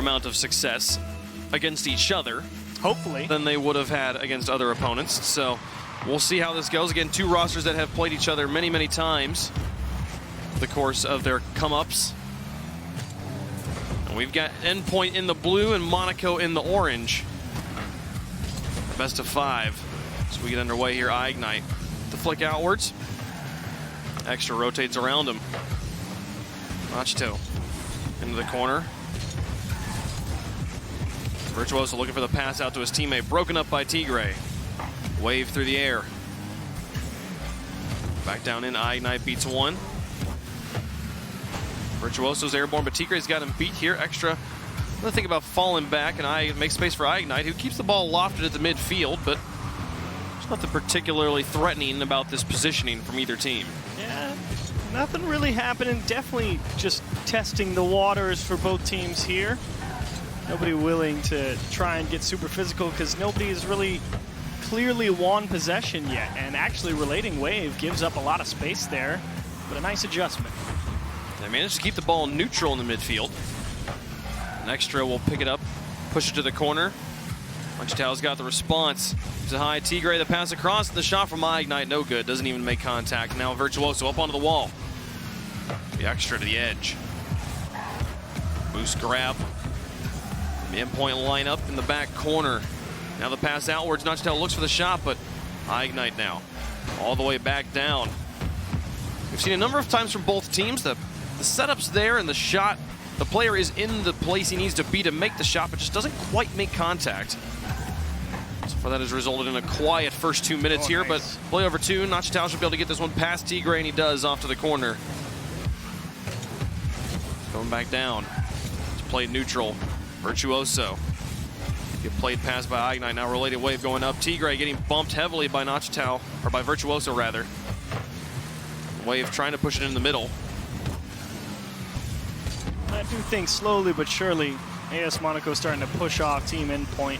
amount of success against each other. Hopefully. Than they would have had against other opponents. So we'll see how this goes. Again, two rosters that have played each other many, many times over the course of their come-ups. And we've got Endpoint in the blue and Monaco in the orange. Best of 5. So we get underway here. Ignite. The flick outwards. Extra rotates around him. Nachito into the corner. Virtuoso looking for the pass out to his teammate. Broken up by Tigre. Wave through the air. Back down in. Ignite beats one. Virtuoso's airborne, but Tigre's got him beat here. Extra. Another thing about falling back, and I make space for Ignite, who keeps the ball lofted at the midfield, but there's nothing particularly threatening about this positioning from either team. Yeah, nothing really happening. Definitely just testing the waters for both teams here. Nobody willing to try and get super physical because nobody has really clearly won possession yet. And actually, Relating Wave gives up a lot of space there, but a nice adjustment. They managed to keep the ball neutral in the midfield. An Extra will pick it up, push it to the corner. Nachito's got the response. To high Tigre, the pass across, the shot from Ignite, no good. Doesn't even make contact. Now Virtuoso up onto the wall. The Extra to the edge. Boost grab. The Endpoint lineup in the back corner. Now the pass outwards. Nachito looks for the shot, but Ignite now. All the way back down. We've seen a number of times from both teams. The setup's there and the shot. The player is in the place he needs to be to make the shot, but just doesn't quite make contact. So far that has resulted in a quiet first 2 minutes here, nice. but play over 2. Nachito should be able to get this one past Tigre, and he does off to the corner. Going back down. To play neutral. Virtuoso. Get played past by Ignite. Now Related Wave going up. Tigre getting bumped heavily by Nachito, or by Virtuoso rather. Wave trying to push it in the middle. I do think slowly but surely AS Monaco starting to push off Team Endpoint.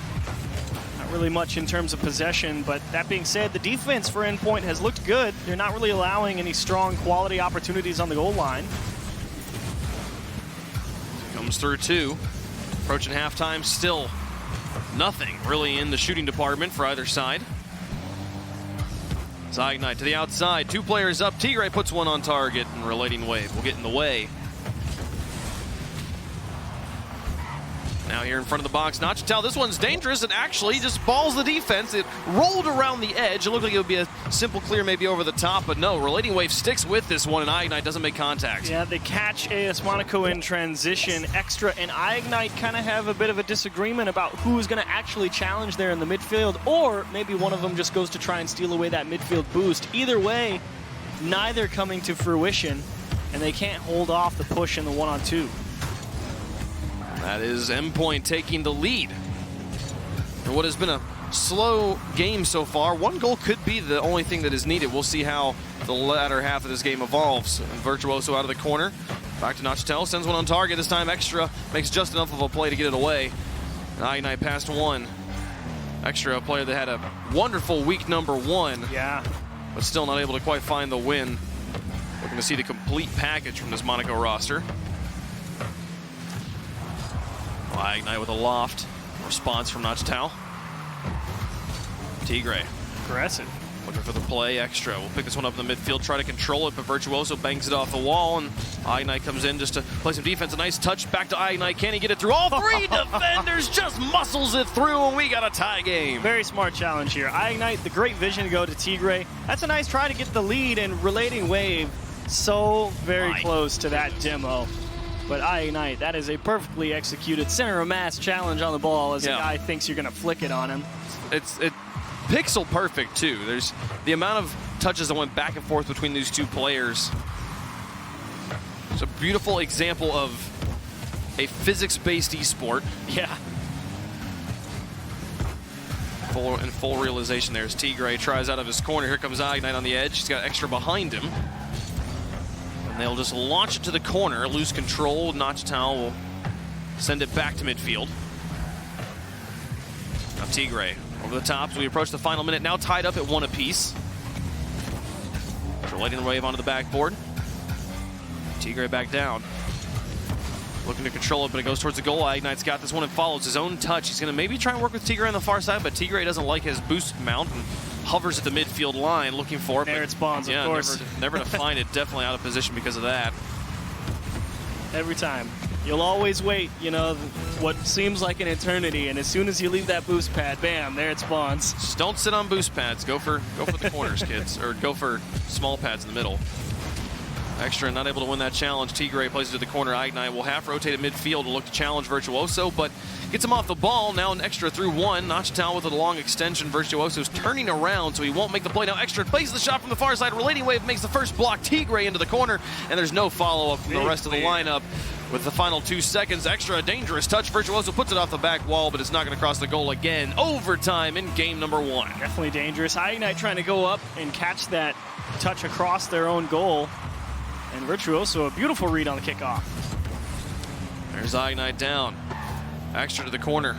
Not really much in terms of possession, but that being said, the defense for Endpoint has looked good. They're not really allowing any strong quality opportunities on the goal line. Comes through 2. Approaching halftime, still nothing really in the shooting department for either side. It's Ignite to the outside. 2 players up. Tigre puts one on target, and Relating Wave will get in the way. Now here in front of the box, Nachito. This one's dangerous and actually just balls the defense. It rolled around the edge. It looked like it would be a simple clear maybe over the top, but no, Relating Wave sticks with this one, and Ignite doesn't make contact. Yeah, they catch AS Monaco in transition. Extra and Ignite kind of have a bit of a disagreement about who's going to actually challenge there in the midfield, or maybe one of them just goes to try and steal away that midfield boost. Either way, neither coming to fruition, and they can't hold off the push in the 1-on-2. That is Endpoint taking the lead. For what has been a slow game so far, 1 goal could be the only thing that is needed. We'll see how the latter half of this game evolves. And Virtuoso out of the corner. Back to Nachito, sends one on target. This time Extra makes just enough of a play to get it away. And Ignite past 1. Extra, a player that had a wonderful week number 1. Yeah. But still not able to quite find the win. Looking to see the complete package from this Monaco roster. Ignite with a loft. Response from Nachito. Tigre. Aggressive. Looking for the play. Extra. We'll pick this one up in the midfield, try to control it, but Virtuoso bangs it off the wall, and Ignite comes in just to play some defense. A nice touch back to Ignite. Can he get it through? All 3 defenders just muscles it through, and we got a tie game. Very smart challenge here. Ignite, the great vision to go to Tigre. That's a nice try to get the lead, and Relating Wave so very close to that demo. But Ignite, that is a perfectly executed center of mass challenge on the ball as the guy thinks you're going to flick it on him. It's pixel perfect, too. There's the amount of touches that went back and forth between these 2 players. It's a beautiful example of a physics-based esport. Yeah. Full realization there as Tigre tries out of his corner. Here comes Ignite on the edge. He's got Extra behind him. And they'll just launch it to the corner, lose control. Nachito will send it back to midfield. Now Tigre over the top as we approach the final minute. Now tied up at 1 apiece. Relating the Wave onto the backboard. Tigre back down. Looking to control it, but it goes towards the goal. Ignite's got this one and follows his own touch. He's going to maybe try and work with Tigray on the far side, but Tigray doesn't like his boost mount and hovers at the midfield line looking for it. There it spawns, yeah, of course. Never to find it. Definitely out of position because of that. Every time. You'll always wait, you know, what seems like an eternity, and as soon as you leave that boost pad, bam, there it spawns. Just don't sit on boost pads. Go for the corners, kids, or go for small pads in the middle. Extra not able to win that challenge. Tigray plays it to the corner. Ignite will half rotate at midfield and look to challenge Virtuoso, but gets him off the ball. Now an Extra through one. Nachitown with a long extension. Virtuoso's turning around, so he won't make the play. Now Extra plays the shot from the far side. Relating Wave makes the first block. Tigray into the corner, and there's no follow-up from the rest of the lineup. With the final 2 seconds, Extra a dangerous touch. Virtuoso puts it off the back wall, but it's not going to cross the goal again. Overtime in game number 1. Definitely dangerous. Ignite trying to go up and catch that touch across their own goal. And Virtuoso, a beautiful read on the kickoff. There's Ignite down. Extra to the corner.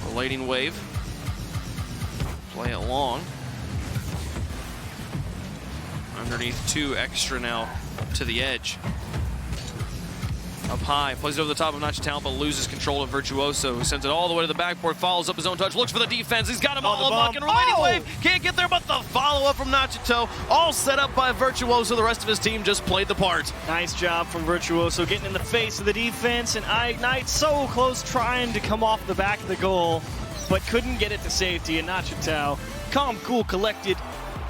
Relating Wave. Play it long. Underneath 2, Extra now to the edge. Up high, plays it over the top of Nachitown, but loses control of Virtuoso, who sends it all the way to the backboard, follows up his own touch, looks for the defense. He's got him all up, and Relating Wave can't get there, but the follow-up from Nachito, all set up by Virtuoso. The rest of his team just played the part. Nice job from Virtuoso, getting in the face of the defense, and Ignite so close trying to come off the back of the goal, but couldn't get it to safety. And Nachito, calm, cool, collected,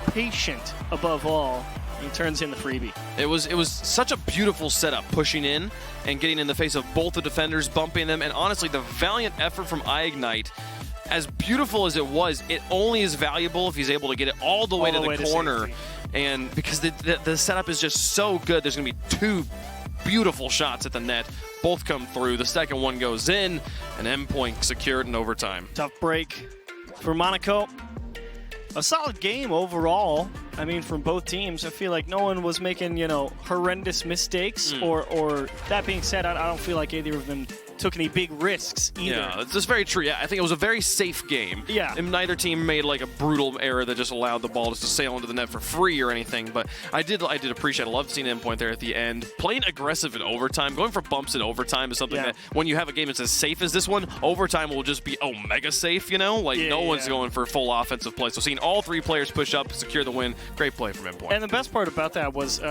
patient above all. He turns in the freebie. It was such a beautiful setup, pushing in and getting in the face of both the defenders, bumping them, and honestly, the valiant effort from Ignite, as beautiful as it was, it only is valuable if he's able to get it all the way to the corner. And because the setup is just so good, there's going to be 2 beautiful shots at the net. Both come through. The second one goes in, and Endpoint secured in overtime. Tough break for Monaco. A solid game overall. I mean, from both teams, I feel like no one was making, you know, horrendous mistakes. Or that being said, I don't feel like either of them took any big risks either. Yeah, that's very true. Yeah, I think it was a very safe game. Yeah. And neither team made like a brutal error that just allowed the ball just to sail into the net for free or anything. But I did appreciate. I loved seeing Endpoint there at the end, playing aggressive in overtime. Going for bumps in overtime is something that when you have a game that's as safe as this one, overtime will just be mega safe. You know, like no one's going for full offensive play. So seeing all 3 players push up, secure the win, great play from Endpoint. And the best part about that was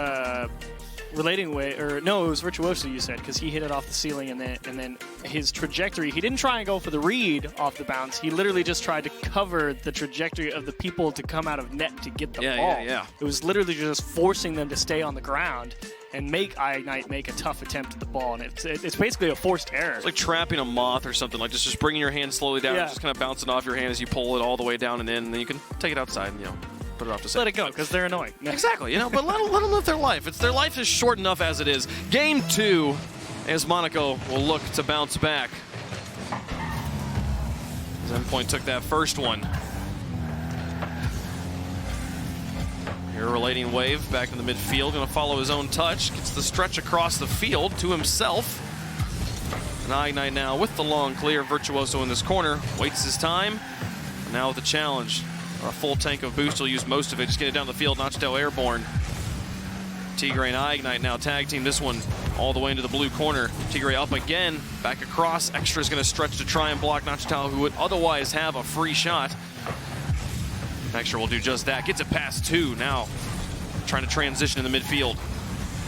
Relating Wave, or no, it was Virtuoso, you said, because he hit it off the ceiling, and then his trajectory, he didn't try and go for the read off the bounce. He literally just tried to cover the trajectory of the people to come out of net to get the ball. Yeah. It was literally just forcing them to stay on the ground and make Ignite make a tough attempt at the ball, and it's basically a forced error. It's like trapping a moth or something, like just bringing your hand slowly down, just kind of bouncing off your hand as you pull it all the way down and in, and then you can take it outside and, put it off to safety. Let it go, because they're annoying. Exactly, but let them live their life. Their life is short enough as it is. Game 2, as Monaco will look to bounce back. As Endpoint took that first one. Here, Relating Wave back in the midfield, going to follow his own touch. Gets the stretch across the field to himself. And Ignite now with the long clear. Virtuoso in this corner, waits his time. And now with the challenge. A full tank of boost, he'll use most of it. Just get it down the field, Nachito airborne. Tigray and Ignite now tag team this one all the way into the blue corner. Tigray up again, back across. Extra's going to stretch to try and block Nachito, who would otherwise have a free shot. Extra will do just that. Gets it past 2 now. Trying to transition in the midfield.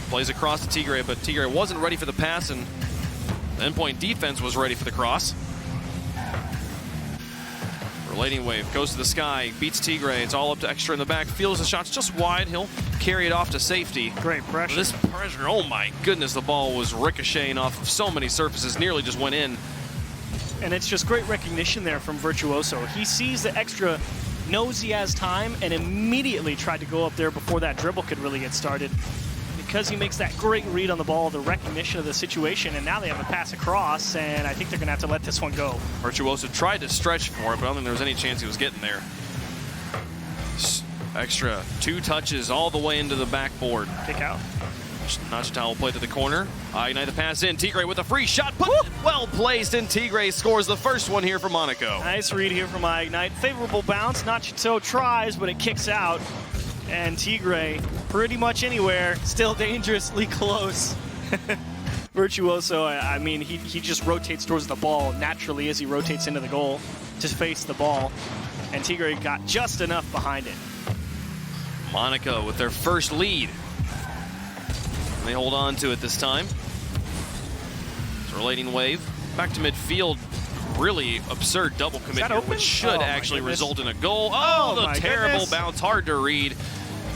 Plays across to Tigray, but Tigray wasn't ready for the pass, and the Endpoint defense was ready for the cross. Relating Wave goes to the sky, beats Tigray. It's all up to Extra in the back. Feels the shot's just wide. He'll carry it off to safety. Great pressure. This pressure, oh my goodness, the ball was ricocheting off of so many surfaces, nearly just went in. And it's just great recognition there from Virtuoso. He sees the Extra, knows he has time, and immediately tried to go up there before that dribble could really get started. Because he makes that great read on the ball, the recognition of the situation, and now they have a pass across, and I think they're going to have to let this one go. Virtuoso tried to stretch for it, but I don't think there was any chance he was getting there. Extra 2 touches all the way into the backboard. Kick out. Nachito will play to the corner. Ignite the pass in. Tigray with a free shot. Well placed, and Tigray scores the first one here for Monaco. Nice read here from Ignite. Favorable bounce. Nachito tries, but it kicks out. And Tigray, pretty much anywhere, still dangerously close. Virtuoso, I mean, he just rotates towards the ball naturally as he rotates into the goal to face the ball. And Tigre got just enough behind it. Monaco with their first lead. And they hold on to it this time. It's a relating wave. Back to midfield. Really absurd double commit here, which should actually result in a goal. Oh, the terrible bounce. Hard to read.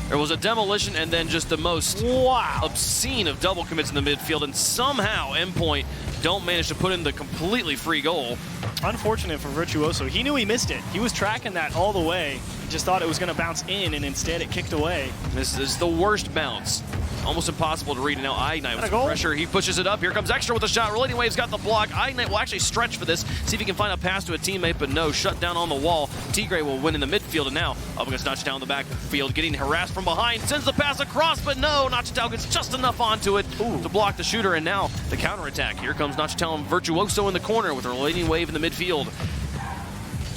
There was a demolition and then just the most obscene of double commits in the midfield, and somehow Endpoint don't manage to put in the completely free goal. Unfortunate for Virtuoso. He knew he missed it. He was tracking that all the way. He just thought it was going to bounce in, and instead it kicked away. This is the worst bounce. Almost impossible to read. And now Ignite with some pressure. He pushes it up. Here comes Extra with a shot. Relating Wave's got the block. Ignite will actually stretch for this. See if he can find a pass to a teammate, but no. Shut down on the wall. Tigre will win in the midfield, and now up against Nachitow in the backfield, getting harassed from behind. Sends the pass across, but no. Nachitow gets just enough onto it to block the shooter, and now the counterattack. Here comes Nachitow and Virtuoso in the corner with a Relating Wave in the midfield.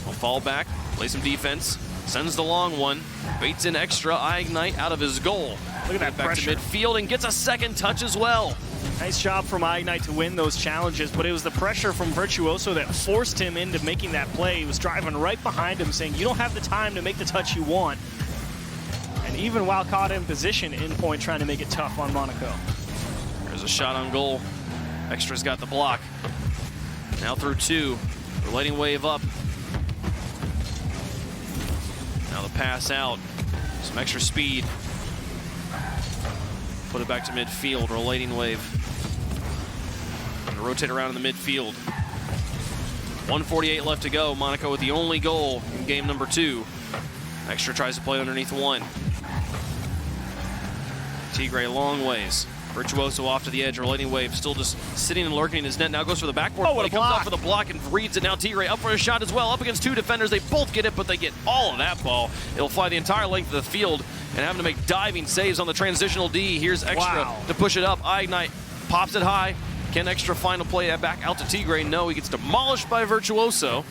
He'll fall back, play some defense. Sends the long one, baits in Extra, Ignite out of his goal. Look at that back pressure. to midfield and gets a second touch as well. Nice job from Ignite to win those challenges, but it was the pressure from Virtuoso that forced him into making that play. He was driving right behind him saying, you don't have the time to make the touch you want. And even while caught in position, Endpoint trying to make it tough on Monaco. There's a shot on goal. Extra's got the block. Now through two, Relating Wave up. Now the pass out, some extra speed. Put it back to midfield, Relating Wave. Gonna rotate around in the midfield. 1:48 left to go. Monaco with the only goal in game number 2. Extra tries to play underneath one. Tigre long ways. Virtuoso off to the edge. Relating Wave still just sitting and lurking in his net. Now goes for the backboard. Oh, what a comes block. up for the block and reads it. Now Tigre up for a shot as well. Up against two defenders. They both get it, but they get all of that ball. It'll fly the entire length of the field and having to make diving saves on the transitional D. Here's Extra to push it up. Ignite pops it high. Can Extra final play that back out to Tigre? No, he gets demolished by Virtuoso.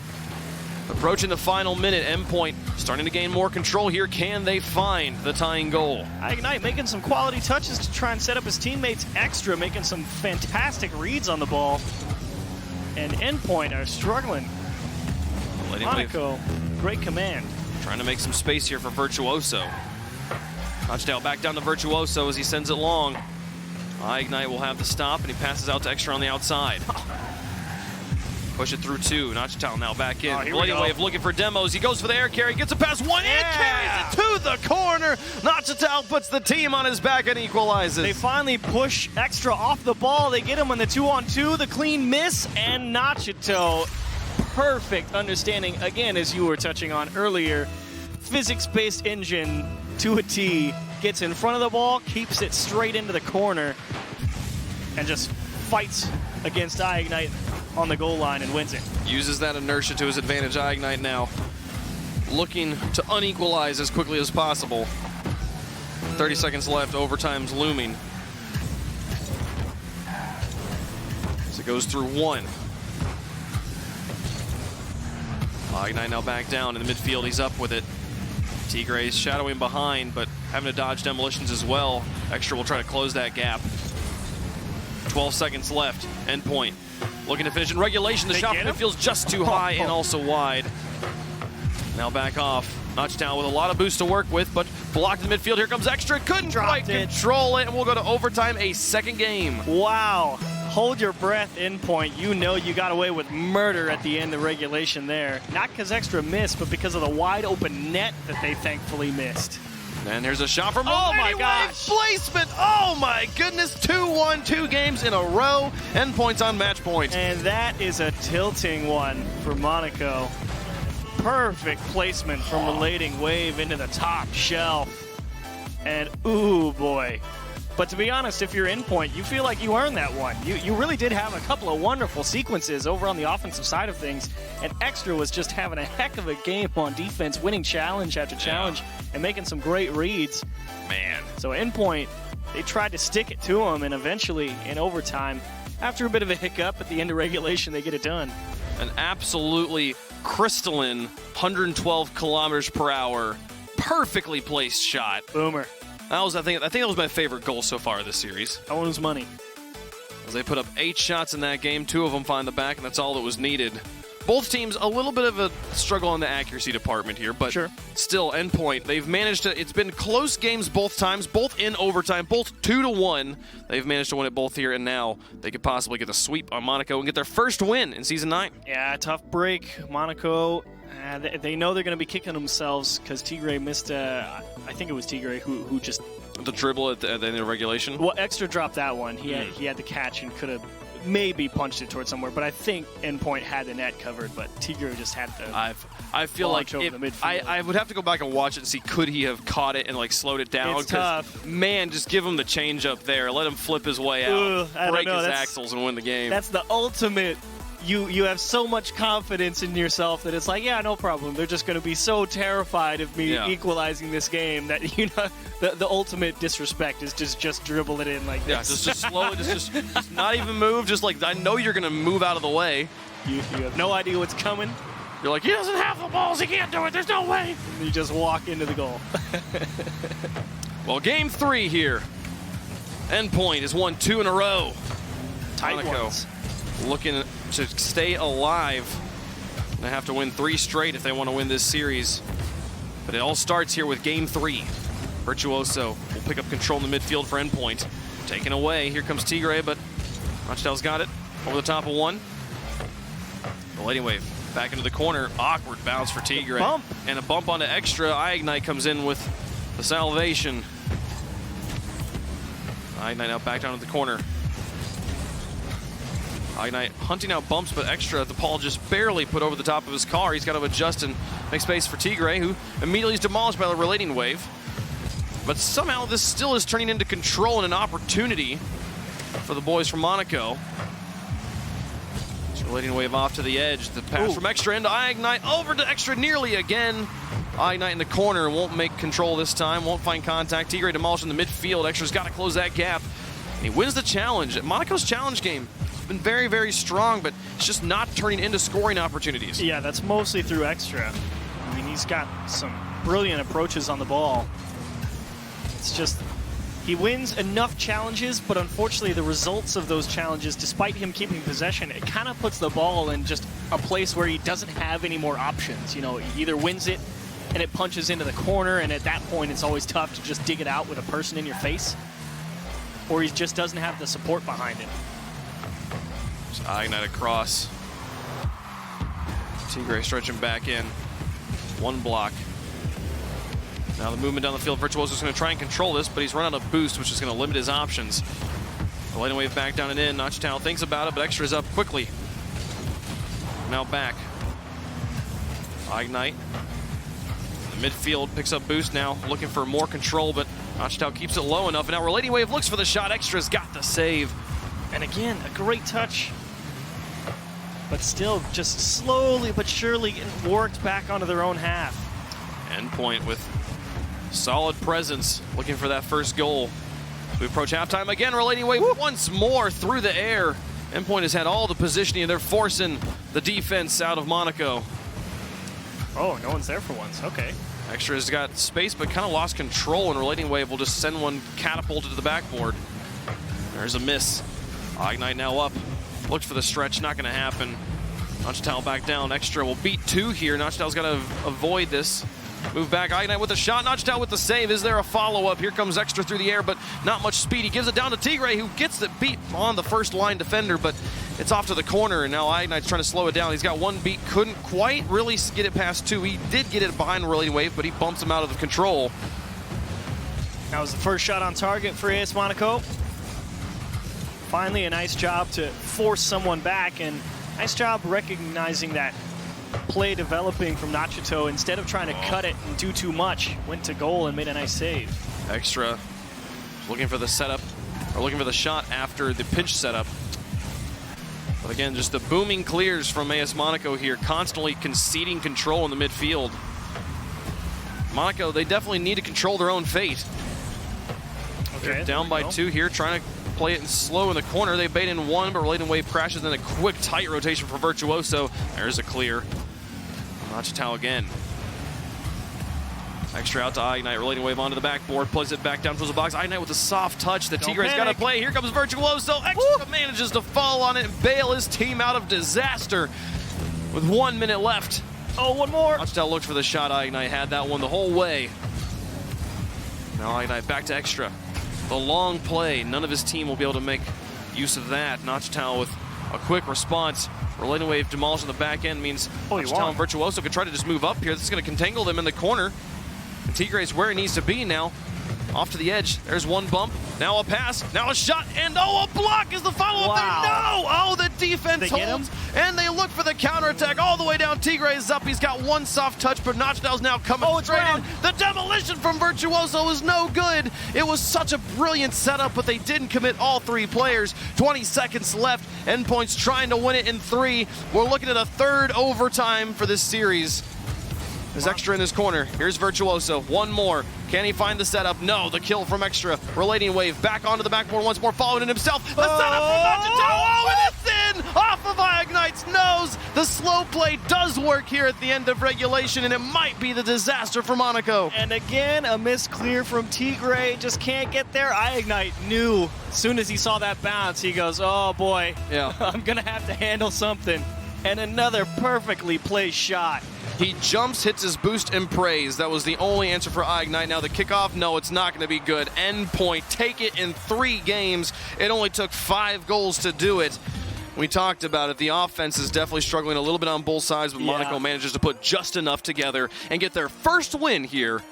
Approaching the final minute, Endpoint starting to gain more control here. Can they find the tying goal? Ignite making some quality touches to try and set up his teammates. Extra making some fantastic reads on the ball. And Endpoint are struggling. Monaco, great command. Trying to make some space here for Virtuoso. Nachitow back down to Virtuoso as he sends it long. Ignite will have the stop, and he passes out to Extra on the outside. Push it through two. Nachitow now back in. Relating Wave looking for demos. He goes for the air carry, gets a pass, one and carries it to the corner. Nachitow puts the team on his back and equalizes. They finally push Extra off the ball. They get him on the 2-on-2, the clean miss, and Nachitow. Perfect understanding, again, as you were touching on earlier. Physics-based engine to a T. Gets in front of the ball, keeps it straight into the corner, and just fights against Ignite on the goal line and wins it. Uses that inertia to his advantage. Ignite now looking to unequalize as quickly as possible. 30 seconds left. Overtime's looming. As it goes through one. Ignite now back down in the midfield. He's up with it. Tigre's shadowing behind, but having to dodge demolitions as well. Extra will try to close that gap. 12 seconds left. Endpoint looking to finish in regulation. The shot from midfield's just too high and also wide. Now back off. Nachitow with a lot of boost to work with, but blocked in the midfield. Here comes Extra. Couldn't quite control it, and we'll go to overtime, a second game. Wow. Hold your breath, Endpoint. You know you got away with murder at the end of regulation there. Not because Extra missed, but because of the wide open net that they thankfully missed. And here's a shot from oh my gosh, placement. Oh my goodness, 2-1, 2 games in a row. Endpoint's on match point. And that is a tilting one for Monaco. Perfect placement from Relating Wave into the top shelf. And ooh boy. But to be honest, if you're Endpoint, you feel like you earned that one. You really did have a couple of wonderful sequences over on the offensive side of things, and Extra was just having a heck of a game on defense, winning challenge after challenge and making some great reads. Man. So Endpoint, they tried to stick it to him, and eventually in overtime, after a bit of a hiccup at the end of regulation, they get it done. An absolutely crystalline 112 kilometers per hour, perfectly placed shot. Boomer. I think that was my favorite goal so far this series. I won his money. as they put up 8 shots in that game. 2 of them find the back, and that's all that was needed. Both teams a little bit of a struggle in the accuracy department here, but still, Endpoint, they've managed to, it's been close games both times, both in overtime, both 2-1. They've managed to win it both here, and now they could possibly get a sweep on Monaco and get their first win in Season 9. Yeah, tough break. Monaco, they know they're going to be kicking themselves because Tigray missed, I think it was Tigray who just... The dribble at the end of regulation? Well, Extra dropped that one. He had the catch and could have maybe punched it towards somewhere, but I think Endpoint had the net covered, but Tigray just had the I feel like I would have to go back and watch it and see could he have caught it and like slowed it down. It's tough. Man, just give him the change up there. Let him flip his way out, break his axles and win the game. That's the ultimate. You have so much confidence in yourself that it's like, yeah, no problem. They're just going to be so terrified of me equalizing this game that, the ultimate disrespect is just dribble it in like this. Just slowly, just not even move. Just like, I know you're going to move out of the way. You have no idea what's coming. You're like, he doesn't have the balls. He can't do it. There's no way. And you just walk into the goal. Well, game 3 here. Endpoint has won 2 in a row. Tight ones. Looking to stay alive. They have to win 3 straight if they want to win this series. But it all starts here with game 3. Virtuoso will pick up control in the midfield for Endpoint. Taken away. Here comes Tigray, but Rochdale's got it. Over the top of one. The Lady Wave back into the corner. Awkward bounce for Tigray. Bump. And a bump onto Extra. Ignite comes in with the salvation. Ignite now back down to the corner. Ignite hunting out bumps, but Extra, the ball just barely put over the top of his car. He's got to adjust and make space for Tigray, who immediately is demolished by the relating wave. But somehow this still is turning into control and an opportunity for the boys from Monaco. It's relating wave off to the edge. The pass from Extra into Ignite, over to Extra nearly again. Ignite in the corner, won't make control this time, won't find contact. Tigray demolished in the midfield. Extra's got to close that gap. And he wins the challenge. Monaco's challenge game been very, very strong, but it's just not turning into scoring opportunities. Yeah, that's mostly through Extra. I mean, he's got some brilliant approaches on the ball. It's just, he wins enough challenges, but unfortunately the results of those challenges, despite him keeping possession, it kind of puts the ball in just a place where he doesn't have any more options. You know, he either wins it and it punches into the corner, and at that point it's always tough to just dig it out with a person in your face, or he just doesn't have the support behind it. Ignite across. Tigray stretching back in. One block. Now the movement down the field. Virtuoso's going to try and control this, but he's run out of boost, which is going to limit his options. The Lightning Wave back down and in. Notchtown thinks about it, but Extra is up quickly. Now back. Ignite. The midfield picks up boost now, looking for more control, but Notchtown keeps it low enough. And now Relating Wave looks for the shot. Extra's got the save. And again, a great touch. But still, just slowly but surely getting worked back onto their own half. Endpoint with solid presence, looking for that first goal. We approach halftime again. Relating Wave once more through the air. Endpoint has had all the positioning, and they're forcing the defense out of Monaco. Oh, no one's there for once. Okay. Extra has got space, but kind of lost control, and Relating Wave will just send one catapulted to the backboard. There's a miss. Ignite now up. Looked for the stretch, not going to happen. Notchtown back down. Extra will beat 2 here. Notchtown's got to avoid this. Move back. Ignite with the shot. Notchtown with the save. Is there a follow-up? Here comes Extra through the air, but not much speed. He gives it down to Tigray, who gets it beat on the first line defender, but it's off to the corner, and now Ignite's trying to slow it down. He's got 1 beat. Couldn't quite really get it past 2. He did get it behind the Relating Wave, but he bumps him out of the control. That was the first shot on target for AS Monaco. Finally, a nice job to force someone back, and nice job recognizing that play developing from Nachito. Instead of trying to cut it and do too much, went to goal and made a nice save. Extra looking for the setup, or looking for the shot after the pinch setup. But again, just the booming clears from AS Monaco here, constantly conceding control in the midfield. Monaco, they definitely need to control their own fate. Okay, they're down by 2 here, trying to play it in slow in the corner. They bait in 1, but Relating Wave crashes in a quick, tight rotation for Virtuoso. There's a clear. Nachitow again. Extra out to Ignite, relating wave onto the backboard, plays it back down towards the box. Ignite with a soft touch. The Tigre's got to play. Here comes Virtuoso. Extra manages to fall on it and bail his team out of disaster with 1 minute left. Oh, one more. Nachtel looked for the shot. Ignite had that one the whole way. Now Ignite back to Extra. The long play. None of his team will be able to make use of that. Nachtel with a quick response. Relating wave demolished on the back end means Nachtel and Virtuoso could try to just move up here. This is going to contangle them in the corner. And Tigre's where he needs to be now. Off to the edge. There's one bump. Now a pass. Now a shot. And a block is the follow-up there. No! Oh, the defense holds. And they look for the counterattack all the way down. Tigre's up. He's got one soft touch, but Nachtel's now coming straight in. The demolition from Virtuoso is no good. It was such a brilliant setup, but they didn't commit all 3 players. 20 seconds left. Endpoint's trying to win it in 3. We're looking at a 3rd overtime for this series. There's Extra in his corner. Here's Virtuoso. One more. Can he find the setup? No, the kill from Extra. Relating wave back onto the backboard once more, following it himself. The setup from Nachtel. Oh, and it's in! Off of Ignite's nose. The slow play does work here at the end of regulation, and it might be the disaster for Monaco. And again, a miss clear from Tigre. Just can't get there. Ignite knew as soon as he saw that bounce, he goes, oh boy, I'm going to have to handle something. And another perfectly placed shot. He jumps, hits his boost, and prays. That was the only answer for Ignite. Now the kickoff, no, it's not going to be good. Endpoint, take it in 3 games. It only took 5 goals to do it. We talked about it. The offense is definitely struggling a little bit on both sides, but Monaco manages to put just enough together and get their first win here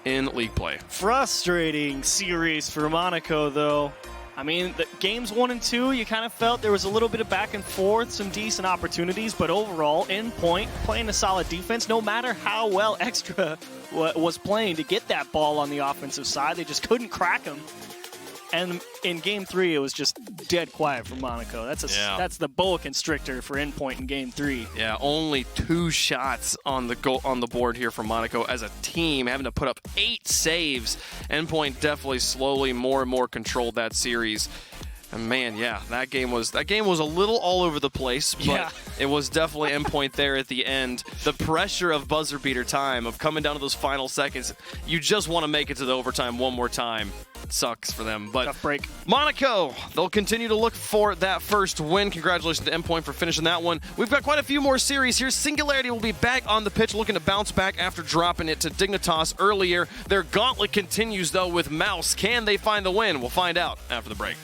in league play. Frustrating series for Monaco, though. I mean, the games 1 and 2, you kind of felt there was a little bit of back and forth, some decent opportunities, but overall, Endpoint playing a solid defense, no matter how well Extra was playing to get that ball on the offensive side. They just couldn't crack him. And in Game 3, it was just dead quiet for Monaco. That's the boa constrictor for Endpoint in Game 3. Yeah, only 2 shots on the board here for Monaco as a team, having to put up 8 saves. Endpoint definitely slowly more and more controlled that series. And man, that game was a little all over the place, but it was definitely Endpoint there at the end. The pressure of buzzer beater time, of coming down to those final seconds, you just want to make it to the overtime one more time. It sucks for them, but tough break. Monaco, they'll continue to look for that first win. Congratulations to Endpoint for finishing that one. We've got quite a few more series here. Singularity will be back on the pitch, looking to bounce back after dropping it to Dignitas earlier. Their gauntlet continues, though, with Mouse. Can they find the win? We'll find out after the break.